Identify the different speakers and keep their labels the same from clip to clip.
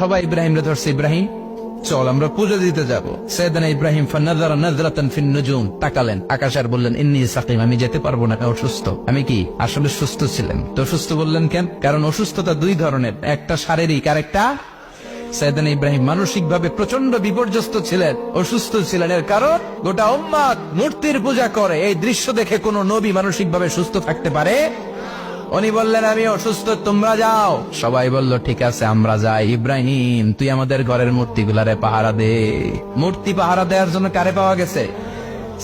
Speaker 1: সবাই ইব্রাহিম রে ধরছে, ইব্রাহিম চল আমরা পুজো দিতে যাব। সাইয়েদনা ইব্রাহিম ফানাযারা নাযরাতান ফিন নুজুম, তাকালেন আকাশে আর বললেন ইন্নী সাকিম, আমি যেতে পারবো না, অসুস্থ। আমি কি আসলে সুস্থ ছিলেন? তো অসুস্থ বললেন কেন? কারণ অসুস্থতা দুই ধরনের, একটা শারীরিক আর একটা। সাইয়েদনা ইব্রাহিম মানসিক ভাবে প্রচন্ড বিপর্যস্ত ছিলেন, অসুস্থ ছিলেন। এর কারণ গোটা উম্মাত মূর্তির পূজা করে, এই দৃশ্য দেখে কোন নবী মানসিক ভাবে সুস্থ থাকতে পারে? উনি বললেন আমি অসুস্থ, তোমরা যাও। সবাই বলল ঠিক আছে আমরা যাই। ইব্রাহিম তুই আমাদের ঘরের মূর্তিগুলারে পাহারা দে। মূর্তি পাহারা দেওয়ার জন্য কারে পাওয়া গেছে?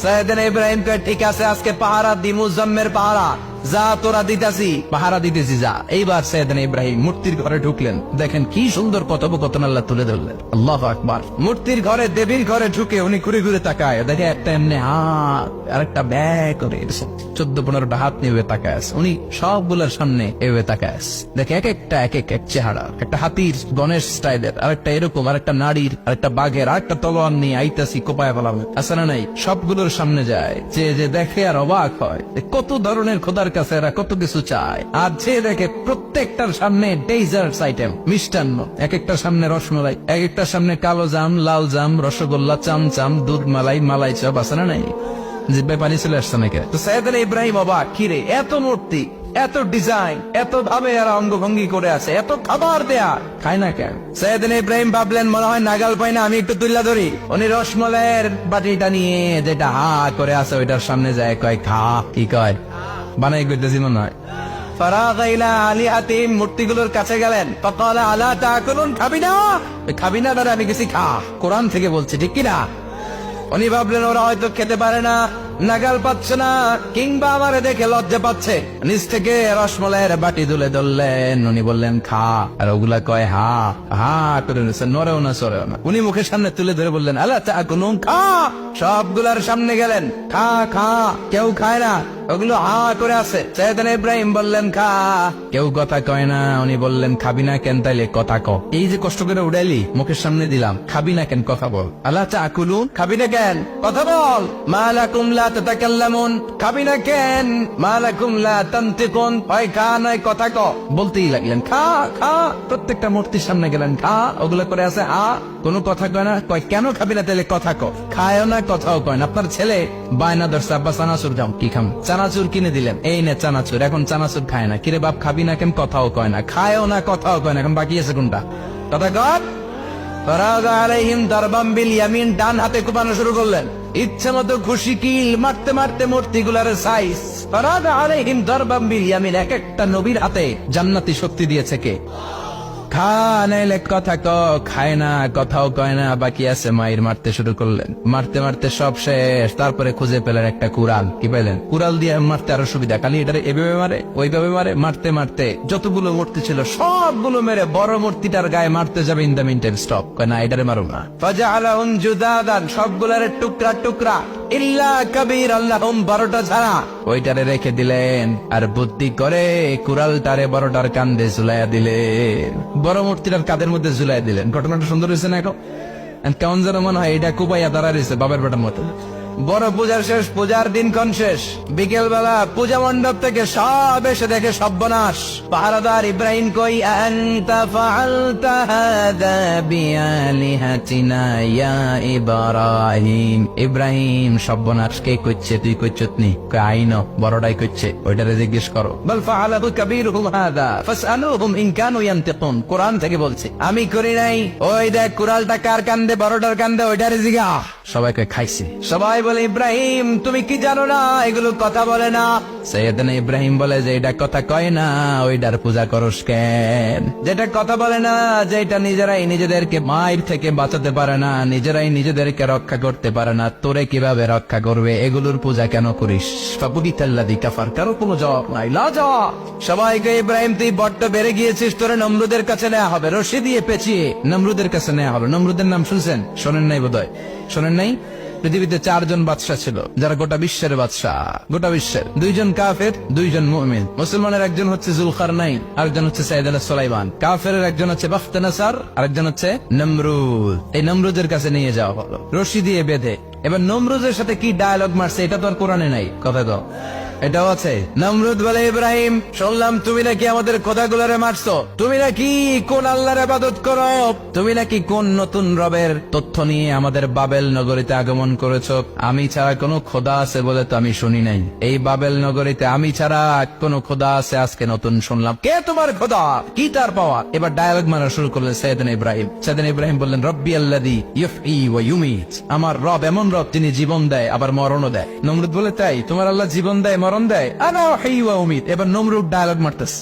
Speaker 1: সাইয়েদনা ইব্রাহিম কয় ঠিক আছে আজকে পাহারা দি, মুজাম্মের পাহারা, যা তোরা দিতাছি, পাহারা দিতেছি যা। এইবার সাইয়েদনা ইব্রাহিম মূর্তির ঘরে ঢুকলেন, দেখেন কি সুন্দর কথোপকথন আল্লাহ তুলে ধরলেন। আল্লাহু আকবার। মূর্তির ঘরে, দেবীর ঘরে ঢুকে উনি ঘুরে ঘুরে তাকায়, দেখে একটা এমনি হাত আর একটা ব্যাগ করে 14-15টা হাত নিয়ে তাকায় আছে। উনি সবগুলোর সামনে এভাবে তাকায় আছে, দেখে এক একটা এক এক চেহারা, একটা হাতির গণেশ স্টাইলের, আর একটা এরকম, আর একটা নারীর, আর একটা বাঘের, আর একটা তলোয়ার নিয়ে আইতাছি কোপায় ফেলাবে, আছে না নাই? সবগুলোর সামনে যায়, যে দেখে আর অবাক হয় কত ধরনের খোদার কাছে এরা কত কিছু চায়। আর যে দেখে প্রত্যেকটার সামনে ডেজার্টস আইটেম, মিষ্টান্ন, এক একটার সামনে রসমলাই, এক একটার সামনে কালো জাম, লাল জাম, রসগোল্লা, চামচাম, দুধ মালাই, মালাই চপ, আছে না নাই? জিব্বে পানি চলে আসছে নাকি? তো সাইয়েদনা ইব্রাহিম অবাক, কিরে এত মূর্তি, এত ডিজাইন, এত ভাবে এরা অঙ্গভঙ্গি করে আছে, এত খাবার দেয়া, খায় না কেন? সাইয়েদনা ইব্রাহিম ভাবলেন মনে হয় নাগাল পাই না, আমি একটু তুল্লা ধরি। উনি রসমলাইয়ের বাটিটা নিয়ে যেটা হা করে আছে ওইটার সামনে যায়, কয় খা। কি কয়? বানাই করতেছি মনে হয়। ফারাগা ইলা আলিহাতিহিম, মূর্তিগুলোর কাছে গেলেন। ফাকালা আলা তাকুলুন, খাবি না? খাবি না দাদা, আমি গেছি খা, কোরআন থেকে বলছে, ঠিক কিনা? উনি ভাবলেন ওরা হয়তো খেতে পারে না, নাগাল পাচ্ছে না, কিংবা আমারে দেখে লজ্জা পাচ্ছে। নিচ থেকে রসমলাইয়ের বাটি তুলে ধরলেন, উনি বললেন খা, আর ওগুলা কয় হা হা করে নিচ্ছে, নড়েও না সরেও না। উনি মুখের সামনে তুলে ধরে বললেন আলা তাকুলুন, খা। সবগুলার সামনে গেলেন, খা খা, কেউ খায় না, ওগুলো হা করে আছে। সাইয়েদনা ইব্রাহিম বললেন খা, কেউ কথা কয় না। উনি বললেন খাবি না কেন? তাইলে কথা ক। এই যে কষ্ট করে উড়াইলি, মুখের সামনে দিলাম, খাবি না কেন? কথা বল। আলা তাকুলুন, খাবি না কেন? কথা বল। মা লাকুম লা তাতাকাল্লামুন, খাবি না কেন? মা লাকুম লা তানতিকুন, হয় খা নয় কথা ক। বলতেই লাগলেন খা খা, প্রত্যেকটা মূর্তির সামনে গেলেন, খা, ওগুলো করে আছে আ, কোনো কথা কয় না। কয় কেন খাবি না? তাইলে কথা ক। খায়ও না, কথাও কয় না। আপনার ছেলে বায়না ধরছে, আব্বা চানাচুর দাও, কি খাম? চানাচুর কিনে দিলেন, এই নে চানাচুর, এখন চানাচুর খায় না। কিরে বাপ খাবি না কেন? কথাও কয় না, খায়ও না, কথাও কয় না। এখন বাকি আছে কোনটা? কথা কর। ফারাগা আলাইহিম দারবাম বিল ইয়ামিন, ডান হাতে কোপানো শুরু করলেন, ইচ্ছে মতো খুশি কিল মারতে মারতে মূর্তিগুলার সাইজ। ফারাগা আলাইহিম দারবাম বিল ইয়ামিন, এক একটা নবীর হাতে জান্নাতি শক্তি দিয়েছে কে? খা নাইলে কথা ক। খায় না, কথাও কয় না, বাকি আছে মায়ের। মারতে শুরু করলেন, মারতে মারতে সব শেষ। তারপরে খুঁজে পেলেন একটা কুড়াল। কি পেলেন? কুড়াল দিয়ে মারতে আরো সুবিধা, খালি এটারে এভাবে মারে, ওইভাবে মারে। মারতে মারতে যতগুলো মূর্তি ছিল সবগুলো মেরে বড় মূর্তিটার গায়ে মারতে যাবে, in the mean time stop, কয় না এটারে মারো না। ফাজআলাহুম জুদাদান, সবগুলার টুকরা টুকরা, ইল্লা কাবীর আল্লাহুম, 12টা ছাড়া ওইটারে রেখে দিলেন। আর বুদ্ধি করে কুড়ালটারে বড়টার কান্দে ঝুলাইয়া দিলেন, বড় মূর্তিটার কাদের মধ্যে ঝুলাই দিলেন। ঘটনাটা সুন্দর হয়েছে না? এখন কেমন যেন মনে হয় এটা কুপাইয়া দাঁড়া রয়েছে বাবার বেটার মতো। বড় পূজার শেষ, পূজার দিনক্ষণ শেষ। বিকেল বেলা পূজা মণ্ডপ থেকে সব এসে দেখে সর্বনাশ। পাহারাদার ইব্রাহিম কই, আনতা ফাআলতা হাযা বিআলিহাতিনা ইয়া ইব্রাহিম। ইব্রাহিম সর্বনাশ কে কইছে? তুই কইছত নি? আইনো বড়টাই কইছে, ওইটারে জিজ্ঞেস করো। বল ফাআলাহু কাবীরুহুম হাযা ফাসআলুহুম ইন কানু ইয়ানতিকুন, কোরআন থেকে বলছে, আমি করি নাই। ওই দেখ কুড়ালটা কার কান্দে, বড়টার কান্দে, ওইটারে জিগা। সবাইকে খাইছে। সবাই বলে ইব্রাহিম তুমি কি জানো না এগুলো কথা বলে না? সাইয়েদনা ইব্রাহিম বলে যে এটা কথা কয় না, ওইটার পূজা করস কেন? যেটা কথা বলে না, যেটা নিজেরাই নিজেদেরকে মায়ের থেকে বাঁচাতে পারে না, নিজেরাই নিজেদেরকে রক্ষা করতে পারে না, তোরে কিভাবে রক্ষা করবে? এগুলোর পূজা কেন করিস? ফাবুহিতাল্লাযী কাফার, কারো কোনো জবাব নাই, লাজা। সবাইকে ইব্রাহিম তুই বড্ড বেড়ে গিয়েছিস, তোরে নমরুদের কাছে নেওয়া হবে, রশি দিয়ে পেঁচিয়ে নমরুদের কাছে নেওয়া হবে। নমরুদের নাম শুনছেন? শোনেন নাই বোধহয়, শোনেন নাই? পৃথিবীতে 4 জন বাদশা ছিল, যারা গোটা বিশ্বের বাদশা। গোটা বিশ্বের 2 জন কাফের, 2 জন মুমিন। মুসলমানের একজন হচ্ছে জুলকারনাইন, আরেকজন হচ্ছে সাইয়েদনা সুলাইমান। কাফেরের একজন হচ্ছে বাখতানাসার, আরেকজন হচ্ছে নমরুদ। এই নমরুদের কাছে নিয়ে যাওয়া হলো রশি দিয়ে বেঁধে। এবার নমরুদের সাথে কি ডায়ালগ মারছে এটা তো আর কোরআনে নাই, কথা দাও। এটাও আছে। নমরুদ বলে, ইব্রাহিম শুনলাম তুমি নাকি আমাদের খোদাগুলোরে মারছো, তুমি নাকি কোন আল্লাহর ইবাদত করো, তুমি নাকি কোন নতুন রবের তথ্য নিয়ে আমাদের বাবেল নগরীতে আগমন করেছো। আমি ছাড়া কোনো খোদা আছে বলে তো আমি শুনি নাই, এই বাবেল নগরীতে আমি ছাড়া কোন খোদা আছে আজকে নতুন শুনলাম। কে তোমার খোদা, কি তার পাওয়া? এবার ডায়ালগ মারা শুরু করলেন সৈয়দনা ইব্রাহিম। সৈয়দনা ইব্রাহিম বললেন, রব্বি আল্লাযী ইউহয়ী ওয়া ইউমীত, আমার রব এমন রব যিনি জীবন দেয় আবার মরণও দেয়। নমরুদ বলে, তাই তোমার আল্লাহ জীবন দেয় মরণ দেয়? আনা উহয়ী ওয়া উমীত। এবার নমরুদ ডায়ালগ মারতেছে।